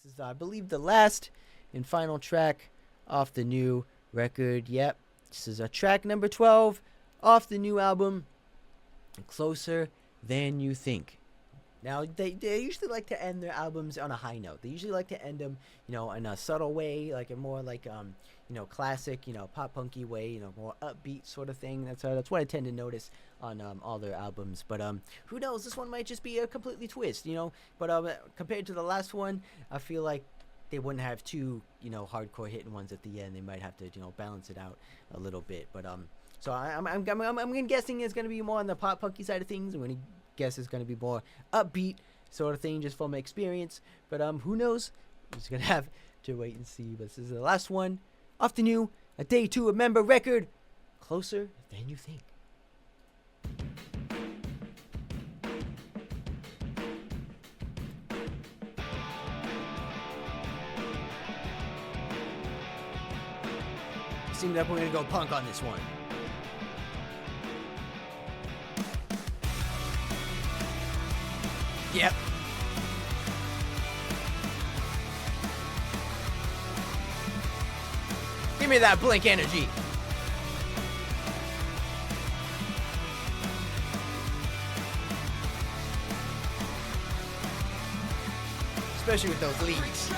This is, I believe, the last and final track off the new record. Yep, this is track number 12 off the new album, Closer Than You Think. Now, they usually like to end their albums on a high note. They usually like to end them, in a subtle way, like a more like, classic, pop punky way, more upbeat sort of thing. That's what I tend to notice on all their albums. But who knows? This one might just be a completely twist, But compared to the last one, I feel like they wouldn't have two, hardcore hitting ones at the end. They might have to, balance it out a little bit. But so I'm guessing it's gonna be more on the pop punky side of things. I'm gonna guess it's gonna be more upbeat sort of thing, just from my experience. But who knows? I'm just gonna have to wait and see. But this is the last one off the new A Day to Remember record, Closer Than You Think. Seems like we're gonna go punk on this one. Yep. Give me that Blink energy. Especially with those leads.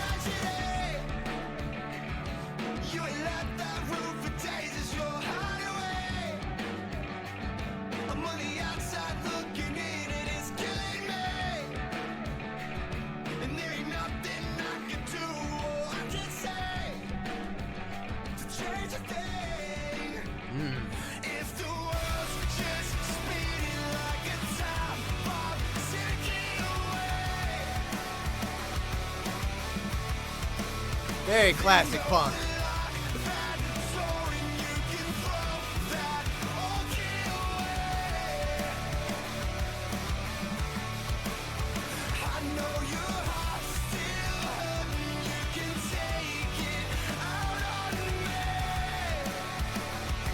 Very classic punk.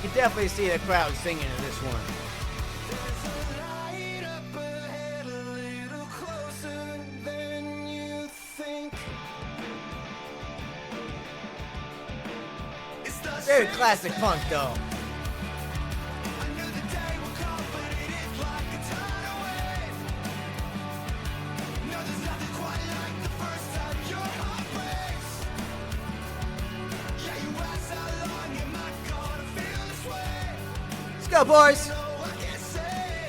You can definitely see the crowd singing to this one. Very classic punk, though. Let's go, boys.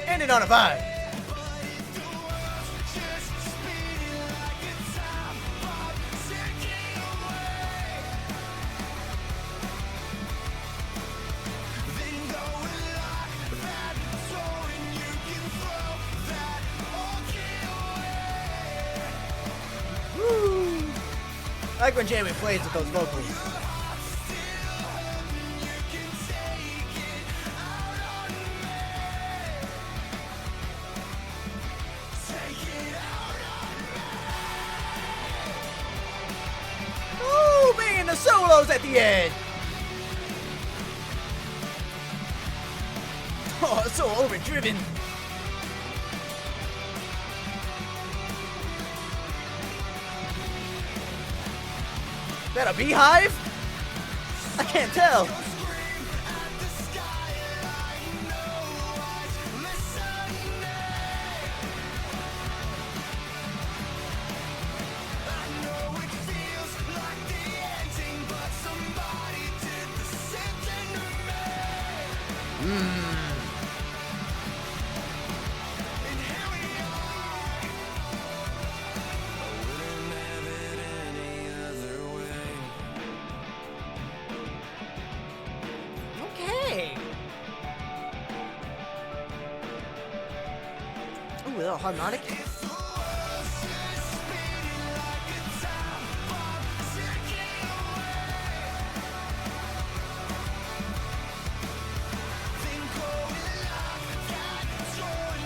End it on a vibe. I like when Jamie plays with those vocals. Ooh, banging the solos at the end. Oh, so overdriven. Is that a beehive? I can't tell. Ooh, a little harmonic.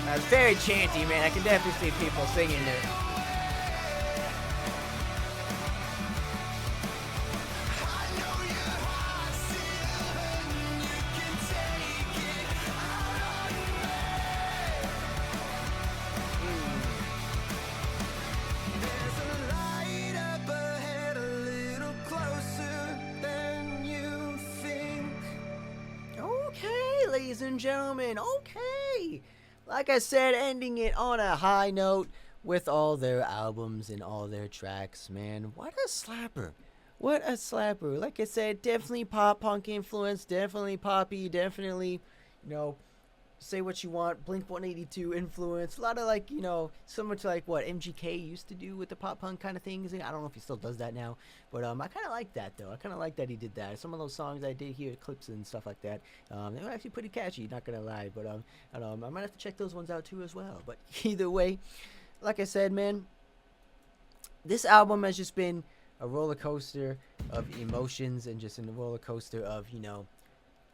That's very chanty, man. I can definitely see people singing it. ladies and gentlemen. Okay. Like I said, ending it on a high note with all their albums and all their tracks, man. What a slapper. What a slapper. Like I said, definitely pop punk influence, definitely poppy, definitely, you know, say what you want, Blink 182 influence, a lot of like, similar to like what MGK used to do with the pop punk kind of things. I don't know if he still does that now, but I kind of like that though. I kind of like that he did that. Some of those songs I did hear clips and stuff like that, they were actually pretty catchy, not gonna lie. But I might have to check those ones out too as well. But either way, like I said, man, this album has just been a roller coaster of emotions and just a roller coaster of,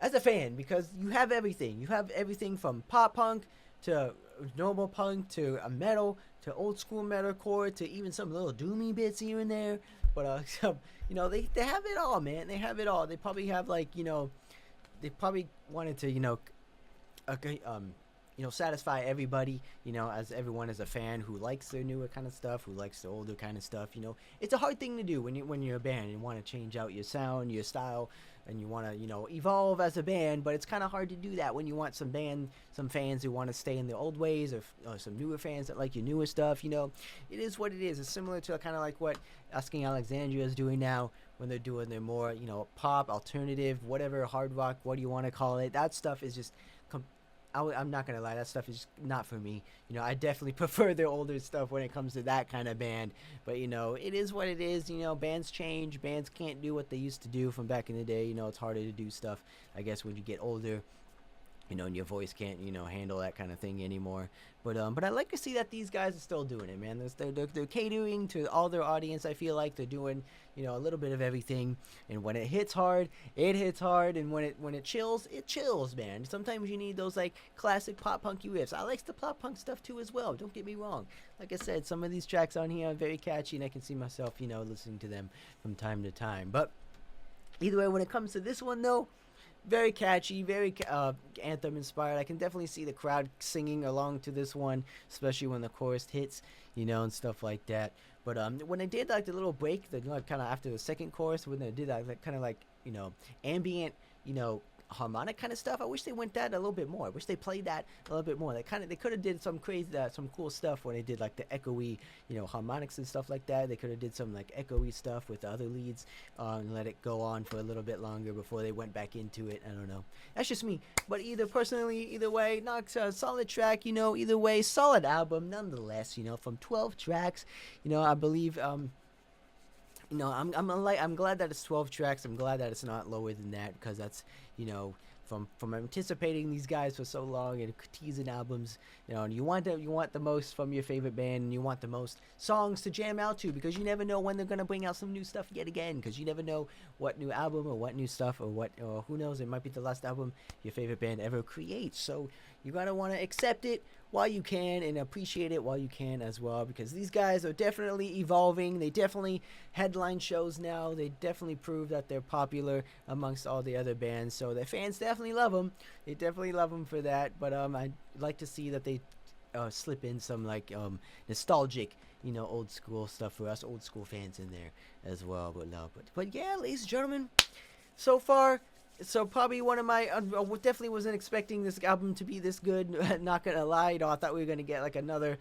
as a fan, because you have everything. You have everything from pop punk to normal punk to a metal to old school metalcore to even some little doomy bits here and there. But they have it all, man. They have it all. They probably have like, they probably wanted to, satisfy everybody, as everyone is a fan who likes their newer kind of stuff, who likes the older kind of stuff. It's a hard thing to do when you're a band and want to change out your sound, your style, and you want to, evolve as a band. But it's kind of hard to do that when you want some fans who want to stay in the old ways, or some newer fans that like your newer stuff. It is what it is. It's similar to kind of like what Asking Alexandria is doing now when they're doing their more, pop, alternative, whatever, hard rock, what do you want to call it. That stuff is just I'm not gonna lie, that stuff is not for me. I definitely prefer their older stuff when it comes to that kind of band. But it is what it is. Bands change. Bands can't do what they used to do from back in the day. It's harder to do stuff, I guess, when you get older. And your voice can't, handle that kind of thing anymore. But I like to see that these guys are still doing it, man. They're catering to all their audience. I feel like they're doing, a little bit of everything. And when it hits hard, it hits hard. And when it chills, man. Sometimes you need those like classic pop punky riffs. I like the pop punk stuff too as well. Don't get me wrong. Like I said, some of these tracks on here are very catchy, and I can see myself, listening to them from time to time. But either way, when it comes to this one though, very catchy, very anthem inspired. I can definitely see the crowd singing along to this one, especially when the chorus hits, and stuff like that. But when they did like the little break, kind of after the second chorus, when they did that kind of like ambient, harmonic kind of stuff, I wish they went that a little bit more. I wish they played that a little bit more. They could have did some crazy, some cool stuff when they did like the echoey, harmonics and stuff like that. They could have did some like echoey stuff with the other leads, and let it go on for a little bit longer before they went back into it. I don't know. That's just me. But either way, not a solid track. Either way, solid album nonetheless. From 12 tracks. I believe. I'm glad that it's 12 tracks. I'm glad that it's not lower than that, because that's, from anticipating these guys for so long and teasing albums, and you want the most from your favorite band, and you want the most songs to jam out to, because you never know when they're gonna bring out some new stuff yet again, because you never know what new album or what new stuff or who knows, it might be the last album your favorite band ever creates. So you gotta want to accept it while you can and appreciate it while you can as well, because these guys are definitely evolving. They definitely headline shows now. They definitely prove that they're popular amongst all the other bands, so their fans definitely love them. They definitely love them for that. But I'd like to see that they slip in some like nostalgic, old school stuff for us old school fans in there as well. But yeah, ladies and gentlemen, so far. So probably one of my, definitely wasn't expecting this album to be this good. Not gonna lie, I thought we were gonna get like another,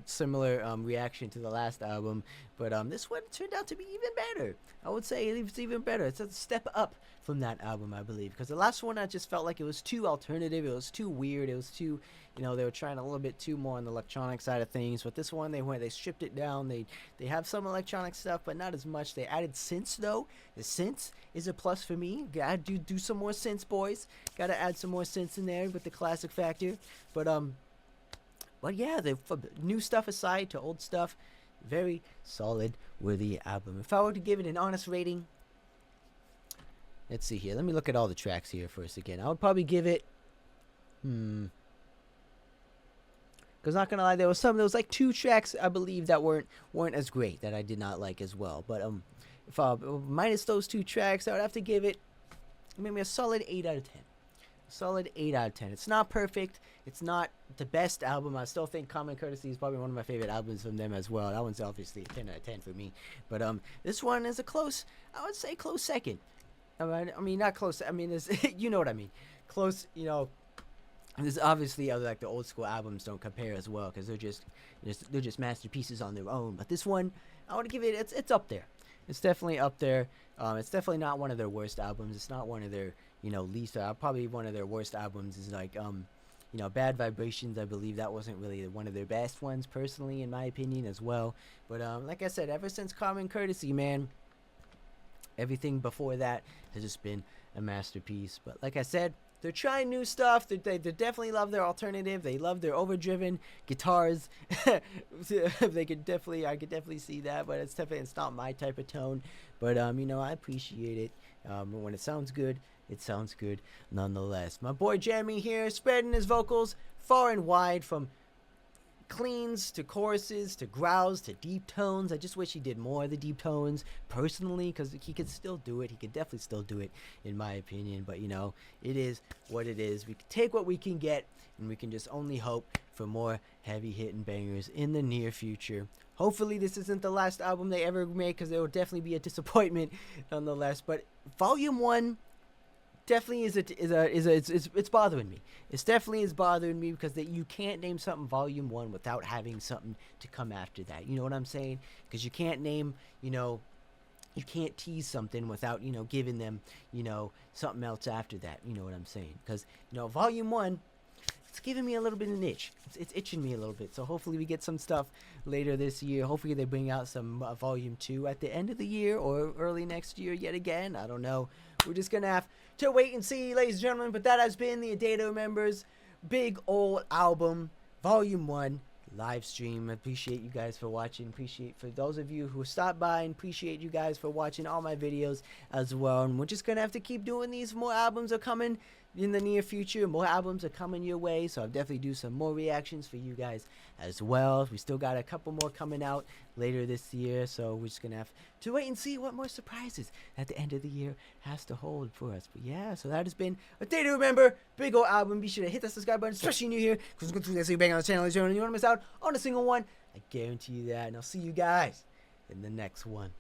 similar reaction to the last album. But this one turned out to be even better. I would say it's even better. It's a step up from that album, I believe. Because the last one, I just felt like it was too alternative. It was too weird. It was too, they were trying a little bit too more on the electronic side of things. But this one, they stripped it down. They have some electronic stuff, but not as much. They added synths, though. The synths is a plus for me. Gotta do some more synths, boys. Gotta add some more synths in there with the classic factor. But yeah, the new stuff aside to old stuff, very solid, worthy album. If I were to give it an honest rating, let's see here. Let me look at all the tracks here first again. I would probably give it, because not gonna lie, there was like 2 tracks I believe that weren't as great, that I did not like as well. But if I minus those 2 tracks, I would have to give it maybe a solid 8 out of 10. Solid 8 out of 10. It's not perfect. It's not the best album. I still think Common Courtesy is probably one of my favorite albums from them as well. That one's obviously a 10 out of 10 for me. But this one is I would say close second. I mean, not close. I mean, there's, you know what I mean. Close, you know. There's obviously other, like, the old school albums don't compare as well because they're just masterpieces on their own. But this one, I want to give it. It's up there. It's definitely up there. It's definitely not one of their worst albums. It's not one of their, you know, least. Probably one of their worst albums is like you know, Bad Vibrations. I believe that wasn't really one of their best ones, personally, in my opinion, as well. But like I said, ever since Common Courtesy, man, everything before that has just been a masterpiece. But like I said, they're trying new stuff. They definitely love their alternative. They love their overdriven guitars. I could definitely see that, but it's not my type of tone. But you know, I appreciate it. When it sounds good, it sounds good nonetheless. My boy Jeremy here, spreading his vocals far and wide, from cleans to choruses to growls to deep tones. I just wish he did more of the deep tones, personally, because he could still do it. He could definitely still do it, in my opinion. But you know, it is what it is. We can take what we can get, and we can just only hope for more heavy hitting bangers in the near future. Hopefully this isn't the last album they ever make, because it will definitely be a disappointment nonetheless. But Volume 1 definitely it's bothering me. It's definitely is bothering me, because you can't name something Volume 1 without having something to come after that. You know what I'm saying? Because you can't name, you know, you can't tease something without, you know, giving them, you know, something else after that. You know what I'm saying? Because, you know, Volume 1, it's giving me a little bit of an itch. It's itching me a little bit. So hopefully we get some stuff later this year. Hopefully they bring out some Volume 2 at the end of the year or early next year yet again. I don't know. We're just going to have to wait and see, ladies and gentlemen. But that has been the A Day to Remember's Big Old Album, Volume 1, live stream. I appreciate you guys for watching. Appreciate for those of you who stopped by, and appreciate you guys for watching all my videos as well. And we're just going to have to keep doing these. More albums are coming in the near future. More albums are coming your way, so I'll definitely do some more reactions for you guys as well. We still got a couple more coming out later this year, so we're just gonna have to wait and see what more surprises at the end of the year has to hold for us. But yeah, so that has been A Day to Remember, big old album. Be sure to hit that subscribe button, especially new here, because we're going to do that bang on the channel. You don't want to miss out on a single one, I guarantee you that. And I'll see you guys in the next one.